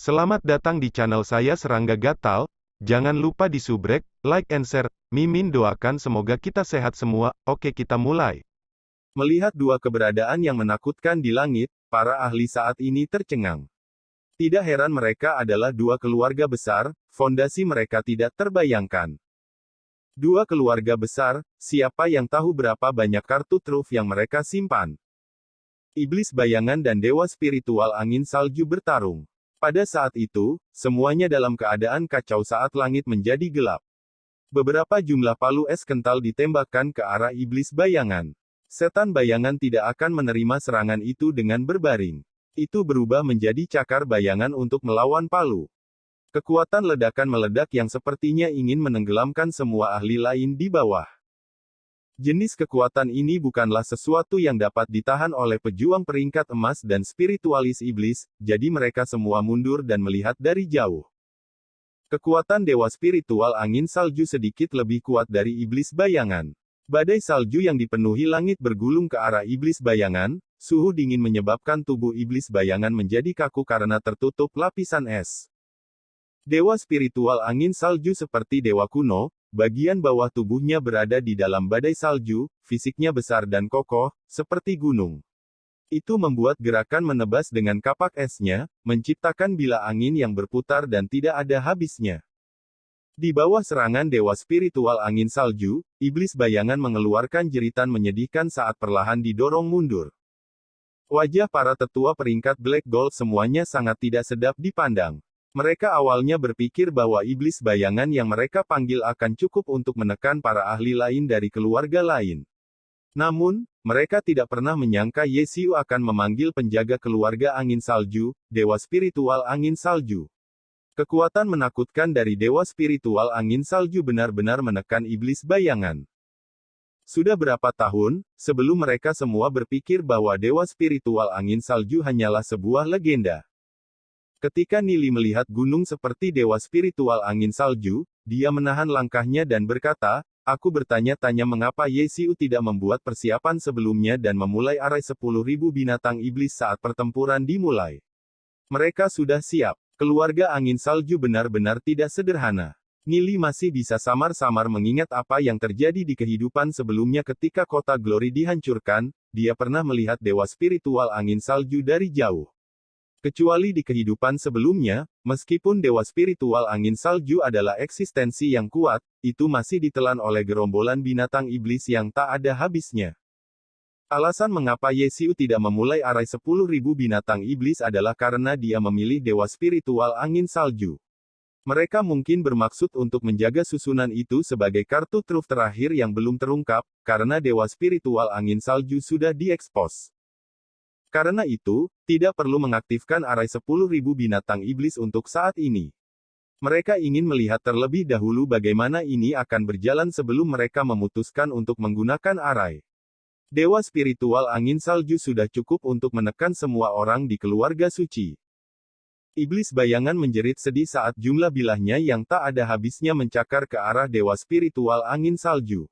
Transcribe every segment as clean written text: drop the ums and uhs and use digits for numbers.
Selamat datang di channel saya Serangga Gatal. Jangan lupa di subrek, like and share. Mimin doakan semoga kita sehat semua. Oke, kita mulai. Melihat dua keberadaan yang menakutkan di langit, para ahli saat ini tercengang. Tidak heran mereka adalah dua keluarga besar, fondasi mereka tidak terbayangkan. Dua keluarga besar, siapa yang tahu berapa banyak kartu truf yang mereka simpan? Iblis bayangan dan dewa spiritual angin salju bertarung. Pada saat itu, semuanya dalam keadaan kacau saat langit menjadi gelap. Beberapa jumlah palu es kental ditembakkan ke arah iblis bayangan. Setan bayangan tidak akan menerima serangan itu dengan berbaring. Itu berubah menjadi cakar bayangan untuk melawan palu. Kekuatan ledakan meledak yang sepertinya ingin menenggelamkan semua ahli lain di bawah. Jenis kekuatan ini bukanlah sesuatu yang dapat ditahan oleh pejuang peringkat emas dan spiritualis iblis, jadi mereka semua mundur dan melihat dari jauh. Kekuatan dewa spiritual angin salju sedikit lebih kuat dari iblis bayangan. Badai salju yang dipenuhi langit bergulung ke arah iblis bayangan, suhu dingin menyebabkan tubuh iblis bayangan menjadi kaku karena tertutup lapisan es. Dewa spiritual angin salju seperti dewa kuno, bagian bawah tubuhnya berada di dalam badai salju, fisiknya besar dan kokoh, seperti gunung. Itu membuat gerakan menebas dengan kapak esnya, menciptakan bila angin yang berputar dan tidak ada habisnya. Di bawah serangan dewa spiritual angin salju, iblis bayangan mengeluarkan jeritan menyedihkan saat perlahan didorong mundur. Wajah para tetua peringkat Black Gold semuanya sangat tidak sedap dipandang. Mereka awalnya berpikir bahwa iblis bayangan yang mereka panggil akan cukup untuk menekan para ahli lain dari keluarga lain. Namun, mereka tidak pernah menyangka Yesiu akan memanggil penjaga keluarga angin salju, dewa spiritual angin salju. Kekuatan menakutkan dari dewa spiritual angin salju benar-benar menekan iblis bayangan. Sudah berapa tahun, sebelum mereka semua berpikir bahwa dewa spiritual angin salju hanyalah sebuah legenda. Ketika Nili melihat gunung seperti dewa spiritual angin salju, dia menahan langkahnya dan berkata, "Aku bertanya-tanya mengapa Yesiu tidak membuat persiapan sebelumnya dan memulai arai 10.000 binatang iblis saat pertempuran dimulai. Mereka sudah siap." Keluarga angin salju benar-benar tidak sederhana. Nili masih bisa samar-samar mengingat apa yang terjadi di kehidupan sebelumnya ketika kota Glory dihancurkan, dia pernah melihat dewa spiritual angin salju dari jauh. Kecuali di kehidupan sebelumnya, meskipun dewa spiritual angin salju adalah eksistensi yang kuat, itu masih ditelan oleh gerombolan binatang iblis yang tak ada habisnya. Alasan mengapa Yesiu tidak memulai arai 10.000 binatang iblis adalah karena dia memilih dewa spiritual angin salju. Mereka mungkin bermaksud untuk menjaga susunan itu sebagai kartu truf terakhir yang belum terungkap, karena dewa spiritual angin salju sudah diekspos. Karena itu, tidak perlu mengaktifkan arai 10.000 binatang iblis untuk saat ini. Mereka ingin melihat terlebih dahulu bagaimana ini akan berjalan sebelum mereka memutuskan untuk menggunakan arai. Dewa spiritual angin salju sudah cukup untuk menekan semua orang di keluarga suci. Iblis bayangan menjerit sedih saat jumlah bilahnya yang tak ada habisnya mencakar ke arah dewa spiritual angin salju.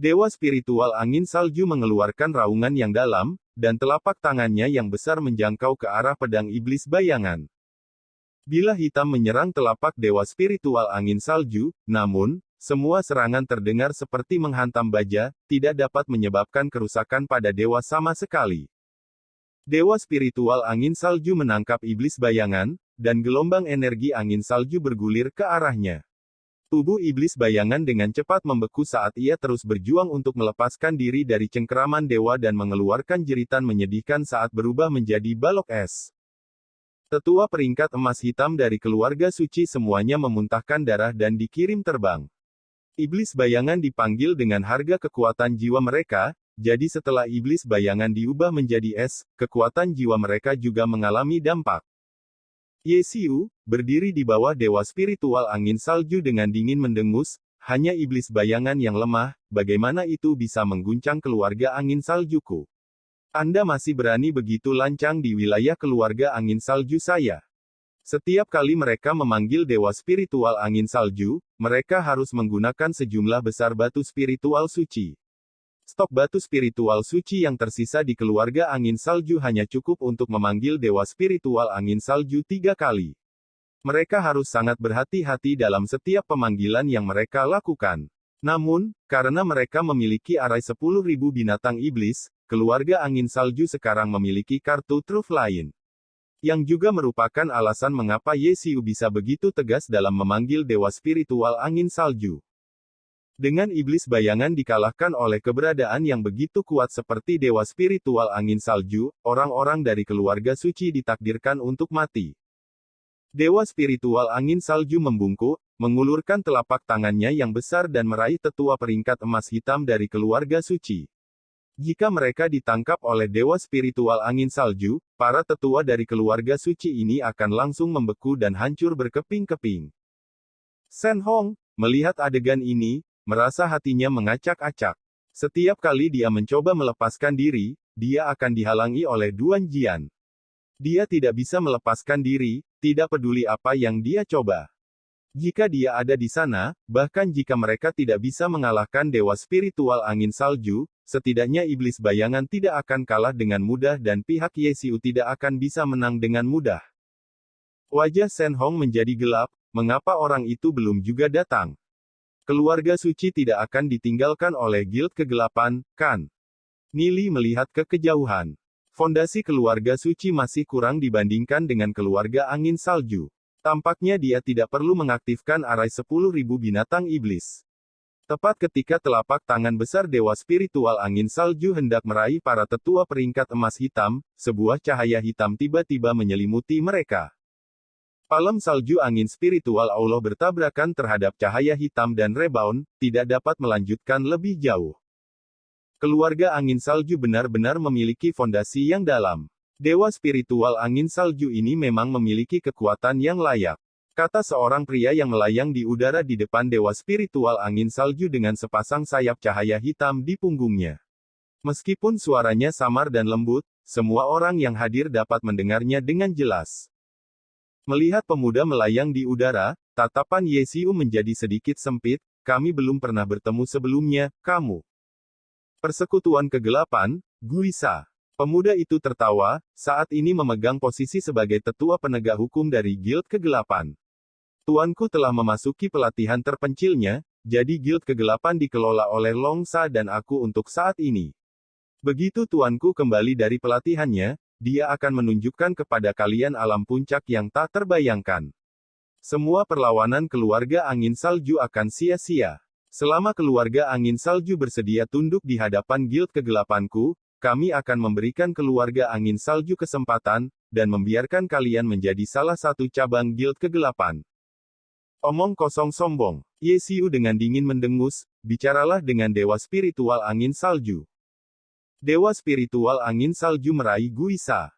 Dewa spiritual angin salju mengeluarkan raungan yang dalam, dan telapak tangannya yang besar menjangkau ke arah pedang iblis bayangan. Bilah hitam menyerang telapak dewa spiritual angin salju, namun, semua serangan terdengar seperti menghantam baja, tidak dapat menyebabkan kerusakan pada dewa sama sekali. Dewa spiritual angin salju menangkap iblis bayangan, dan gelombang energi angin salju bergulir ke arahnya. Tubuh iblis bayangan dengan cepat membeku saat ia terus berjuang untuk melepaskan diri dari cengkeraman dewa dan mengeluarkan jeritan menyedihkan saat berubah menjadi balok es. Tetua peringkat emas hitam dari keluarga suci semuanya memuntahkan darah dan dikirim terbang. Iblis bayangan dipanggil dengan harga kekuatan jiwa mereka, jadi setelah iblis bayangan diubah menjadi es, kekuatan jiwa mereka juga mengalami dampak. Yesiu, berdiri di bawah dewa spiritual angin salju dengan dingin mendengus, hanya iblis bayangan yang lemah, bagaimana itu bisa mengguncang keluarga angin saljuku? Anda masih berani begitu lancang di wilayah keluarga angin salju saya. Setiap kali mereka memanggil dewa spiritual angin salju, mereka harus menggunakan sejumlah besar batu spiritual suci. Stok batu spiritual suci yang tersisa di keluarga angin salju hanya cukup untuk memanggil dewa spiritual angin salju 3 kali. Mereka harus sangat berhati-hati dalam setiap pemanggilan yang mereka lakukan. Namun, karena mereka memiliki arai 10.000 binatang iblis, keluarga angin salju sekarang memiliki kartu truf lain. Yang juga merupakan alasan mengapa Yesiu bisa begitu tegas dalam memanggil dewa spiritual angin salju. Dengan iblis bayangan dikalahkan oleh keberadaan yang begitu kuat seperti dewa spiritual angin salju, orang-orang dari keluarga suci ditakdirkan untuk mati. Dewa spiritual angin salju membungkuk, mengulurkan telapak tangannya yang besar dan meraih tetua peringkat emas hitam dari keluarga suci. Jika mereka ditangkap oleh dewa spiritual angin salju, para tetua dari keluarga suci ini akan langsung membeku dan hancur berkeping-keping. Shen Hong, melihat adegan ini, merasa hatinya mengacak-acak. Setiap kali dia mencoba melepaskan diri, dia akan dihalangi oleh Duan Jian. Dia tidak bisa melepaskan diri, tidak peduli apa yang dia coba. Jika dia ada di sana, bahkan jika mereka tidak bisa mengalahkan dewa spiritual angin salju, setidaknya iblis bayangan tidak akan kalah dengan mudah dan pihak Yesiu tidak akan bisa menang dengan mudah. Wajah Shen Hong menjadi gelap, mengapa orang itu belum juga datang? Keluarga suci tidak akan ditinggalkan oleh Guild Kegelapan, kan? Nili melihat ke kejauhan. Fondasi keluarga suci masih kurang dibandingkan dengan keluarga angin salju. Tampaknya dia tidak perlu mengaktifkan arai 10.000 binatang iblis. Tepat ketika telapak tangan besar dewa spiritual angin salju hendak meraih para tetua peringkat emas hitam, sebuah cahaya hitam tiba-tiba menyelimuti mereka. Palem salju angin spiritual Allah bertabrakan terhadap cahaya hitam dan rebound, tidak dapat melanjutkan lebih jauh. Keluarga angin salju benar-benar memiliki fondasi yang dalam. Dewa spiritual angin salju ini memang memiliki kekuatan yang layak. Kata seorang pria yang melayang di udara di depan dewa spiritual angin salju dengan sepasang sayap cahaya hitam di punggungnya. Meskipun suaranya samar dan lembut, semua orang yang hadir dapat mendengarnya dengan jelas. Melihat pemuda melayang di udara, tatapan Yesiu menjadi sedikit sempit, kami belum pernah bertemu sebelumnya, kamu. Persekutuan Kegelapan, Guisa. Pemuda itu tertawa, saat ini memegang posisi sebagai tetua penegak hukum dari Guild Kegelapan. Tuanku telah memasuki pelatihan terpencilnya, jadi Guild Kegelapan dikelola oleh Longsa dan aku untuk saat ini. Begitu tuanku kembali dari pelatihannya, dia akan menunjukkan kepada kalian alam puncak yang tak terbayangkan. Semua perlawanan keluarga angin salju akan sia-sia. Selama keluarga angin salju bersedia tunduk di hadapan Guild Kegelapanku, kami akan memberikan keluarga angin salju kesempatan, dan membiarkan kalian menjadi salah satu cabang Guild Kegelapan. Omong kosong sombong. Yesiu dengan dingin mendengus, bicaralah dengan dewa spiritual angin salju. Dewa spiritual angin salju meraih Guisa.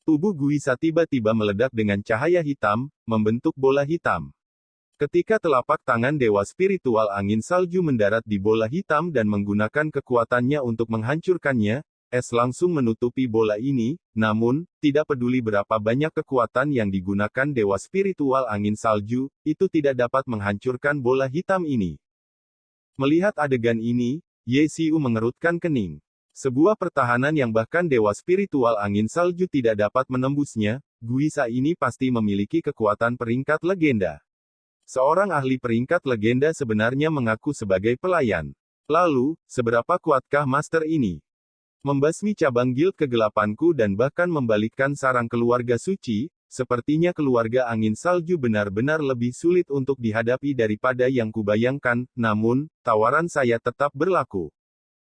Tubuh Guisa tiba-tiba meledak dengan cahaya hitam, membentuk bola hitam. Ketika telapak tangan dewa spiritual angin salju mendarat di bola hitam dan menggunakan kekuatannya untuk menghancurkannya, es langsung menutupi bola ini, namun, tidak peduli berapa banyak kekuatan yang digunakan dewa spiritual angin salju, itu tidak dapat menghancurkan bola hitam ini. Melihat adegan ini, Yesiu mengerutkan kening. Sebuah pertahanan yang bahkan dewa spiritual angin salju tidak dapat menembusnya, Guisa ini pasti memiliki kekuatan peringkat legenda. Seorang ahli peringkat legenda sebenarnya mengaku sebagai pelayan. Lalu, seberapa kuatkah master ini? Membasmi cabang Guild Kegelapanku dan bahkan membalikkan sarang keluarga suci, sepertinya keluarga angin salju benar-benar lebih sulit untuk dihadapi daripada yang kubayangkan, namun, tawaran saya tetap berlaku.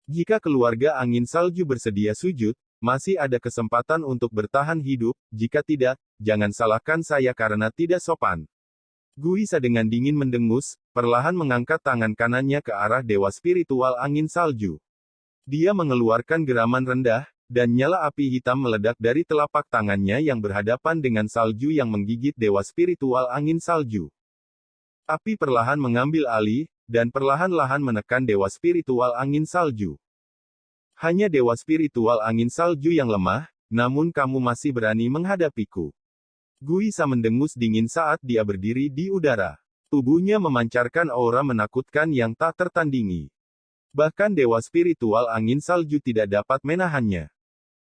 Jika keluarga angin salju bersedia sujud, masih ada kesempatan untuk bertahan hidup, jika tidak, jangan salahkan saya karena tidak sopan. Guisa dengan dingin mendengus, perlahan mengangkat tangan kanannya ke arah dewa spiritual angin salju. Dia mengeluarkan geraman rendah, dan nyala api hitam meledak dari telapak tangannya yang berhadapan dengan salju yang menggigit dewa spiritual angin salju. Api perlahan mengambil alih, dan perlahan-lahan menekan dewa spiritual angin salju. Hanya dewa spiritual angin salju yang lemah, namun kamu masih berani menghadapiku. Guisa mendengus dingin saat dia berdiri di udara. Tubuhnya memancarkan aura menakutkan yang tak tertandingi. Bahkan Dewa Spiritual Angin Salju tidak dapat menahannya.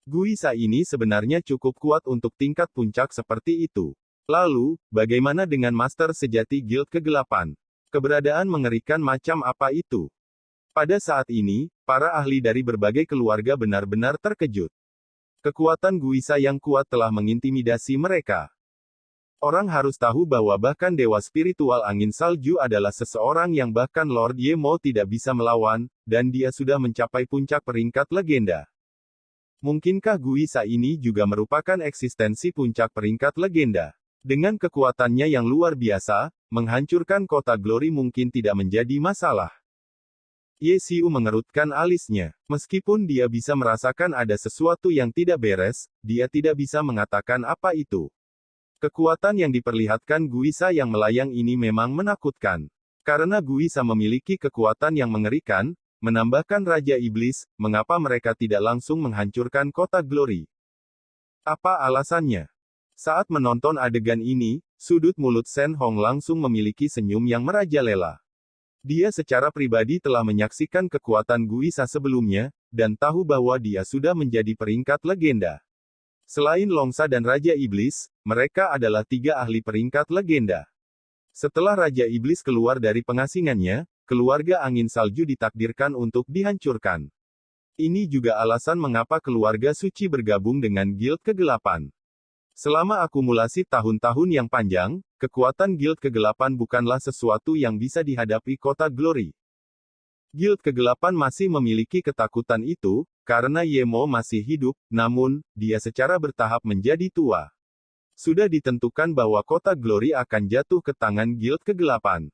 Guisa ini sebenarnya cukup kuat untuk tingkat puncak seperti itu. Lalu, bagaimana dengan Master Sejati Guild Kegelapan? Keberadaan mengerikan macam apa itu? Pada saat ini, para ahli dari berbagai keluarga benar-benar terkejut. Kekuatan Guisa yang kuat telah mengintimidasi mereka. Orang harus tahu bahwa bahkan Dewa Spiritual Angin Salju adalah seseorang yang bahkan Lord Yemo tidak bisa melawan, dan dia sudah mencapai puncak peringkat legenda. Mungkinkah Guisa ini juga merupakan eksistensi puncak peringkat legenda? Dengan kekuatannya yang luar biasa, menghancurkan kota Glory mungkin tidak menjadi masalah. Ye Xiu mengerutkan alisnya. Meskipun dia bisa merasakan ada sesuatu yang tidak beres, dia tidak bisa mengatakan apa itu. Kekuatan yang diperlihatkan Guisa yang melayang ini memang menakutkan. Karena Guisa memiliki kekuatan yang mengerikan, menambahkan Raja Iblis, mengapa mereka tidak langsung menghancurkan kota Glory? Apa alasannya? Saat menonton adegan ini, sudut mulut Shen Hong langsung memiliki senyum yang merajalela. Dia secara pribadi telah menyaksikan kekuatan Guisa sebelumnya, dan tahu bahwa dia sudah menjadi peringkat legenda. Selain Longsa dan Raja Iblis, mereka adalah 3 ahli peringkat legenda. Setelah Raja Iblis keluar dari pengasingannya, keluarga Angin Salju ditakdirkan untuk dihancurkan. Ini juga alasan mengapa keluarga suci bergabung dengan Guild Kegelapan. Selama akumulasi tahun-tahun yang panjang, kekuatan Guild Kegelapan bukanlah sesuatu yang bisa dihadapi kota Glory. Guild Kegelapan masih memiliki ketakutan itu, karena Yemo masih hidup, namun, dia secara bertahap menjadi tua. Sudah ditentukan bahwa kota Glory akan jatuh ke tangan Guild Kegelapan.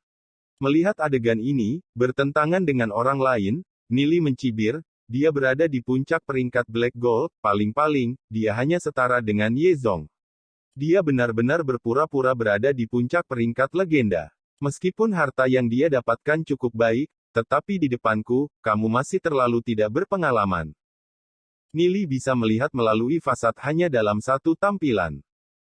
Melihat adegan ini, bertentangan dengan orang lain, Nili mencibir, dia berada di puncak peringkat Black Gold, paling-paling, dia hanya setara dengan Ye Zong. Dia benar-benar berpura-pura berada di puncak peringkat legenda. Meskipun harta yang dia dapatkan cukup baik, tetapi di depanku, kamu masih terlalu tidak berpengalaman. Nili bisa melihat melalui fasad hanya dalam satu tampilan.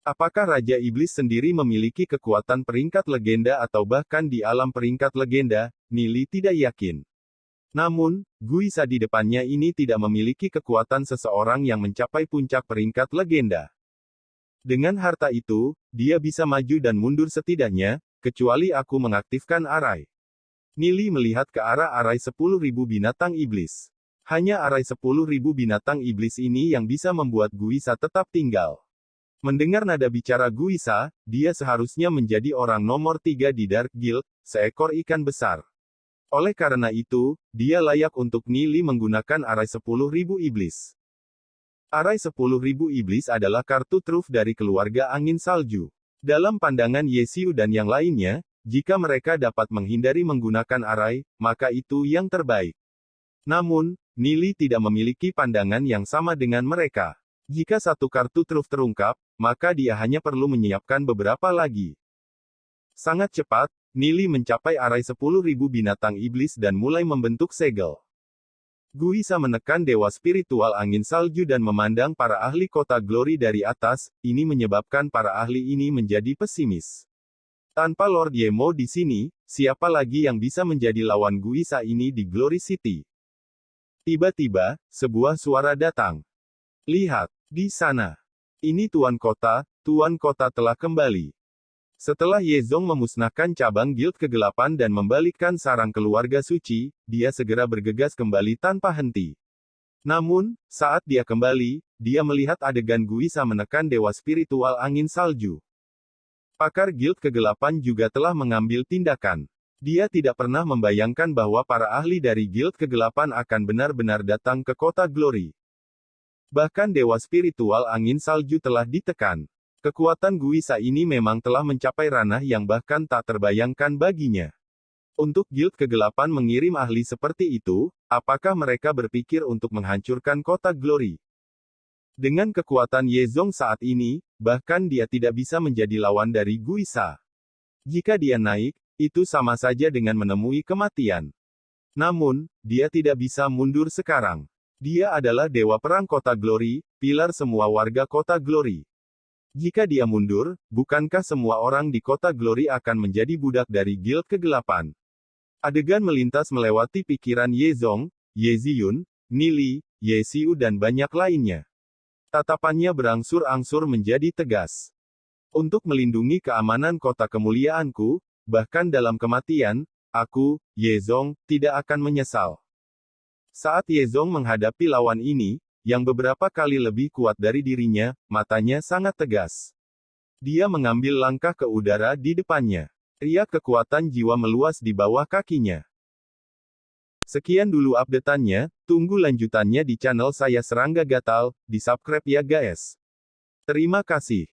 Apakah Raja Iblis sendiri memiliki kekuatan peringkat legenda atau bahkan di alam peringkat legenda? Nili tidak yakin. Namun, Guisa di depannya ini tidak memiliki kekuatan seseorang yang mencapai puncak peringkat legenda. Dengan harta itu, dia bisa maju dan mundur setidaknya, kecuali aku mengaktifkan arai. Nili melihat ke arah arai 10.000 binatang iblis. Hanya arai 10.000 binatang iblis ini yang bisa membuat Guisa tetap tinggal. Mendengar nada bicara Guisa, dia seharusnya menjadi orang nomor 3 di Dark Guild, seekor ikan besar. Oleh karena itu, dia layak untuk Nili menggunakan arai 10.000 iblis. Arai 10.000 iblis adalah kartu truf dari keluarga Angin Salju. Dalam pandangan Ye Xiu dan yang lainnya, jika mereka dapat menghindari menggunakan arai, maka itu yang terbaik. Namun, Nili tidak memiliki pandangan yang sama dengan mereka. Jika satu kartu truf terungkap, maka dia hanya perlu menyiapkan beberapa lagi. Sangat cepat, Nili mencapai arai 10.000 binatang iblis dan mulai membentuk segel. Guisa menekan Dewa Spiritual Angin Salju dan memandang para ahli kota Glory dari atas, ini menyebabkan para ahli ini menjadi pesimis. Tanpa Lord Yemo di sini, siapa lagi yang bisa menjadi lawan Guisa ini di Glory City? Tiba-tiba, sebuah suara datang. Lihat, di sana. Ini Tuan Kota telah kembali. Setelah Ye Zong memusnahkan cabang Guild Kegelapan dan membalikkan sarang keluarga suci, dia segera bergegas kembali tanpa henti. Namun, saat dia kembali, dia melihat adegan Guisa menekan Dewa Spiritual Angin Salju. Pakar Guild Kegelapan juga telah mengambil tindakan. Dia tidak pernah membayangkan bahwa para ahli dari Guild Kegelapan akan benar-benar datang ke kota Glory. Bahkan Dewa Spiritual Angin Salju telah ditekan. Kekuatan Guisa ini memang telah mencapai ranah yang bahkan tak terbayangkan baginya. Untuk Guild Kegelapan mengirim ahli seperti itu, apakah mereka berpikir untuk menghancurkan kota Glory? Dengan kekuatan Ye Zong saat ini, bahkan dia tidak bisa menjadi lawan dari Guisa. Jika dia naik, itu sama saja dengan menemui kematian. Namun, dia tidak bisa mundur sekarang. Dia adalah Dewa Perang Kota Glory, pilar semua warga Kota Glory. Jika dia mundur, bukankah semua orang di kota Glory akan menjadi budak dari Guild Kegelapan? Adegan melintas melewati pikiran Ye Zong, Ye Ziyun, Nili, Ye Xiu dan banyak lainnya. Tatapannya berangsur-angsur menjadi tegas. Untuk melindungi keamanan kota kemuliaanku, bahkan dalam kematian, aku, Ye Zong, tidak akan menyesal. Saat Ye Zong menghadapi lawan ini, yang beberapa kali lebih kuat dari dirinya, matanya sangat tegas. Dia mengambil langkah ke udara di depannya. Riak kekuatan jiwa meluas di bawah kakinya. Sekian dulu update-annya, tunggu lanjutannya di channel saya Serangga Gatal, di subscribe ya guys. Terima kasih.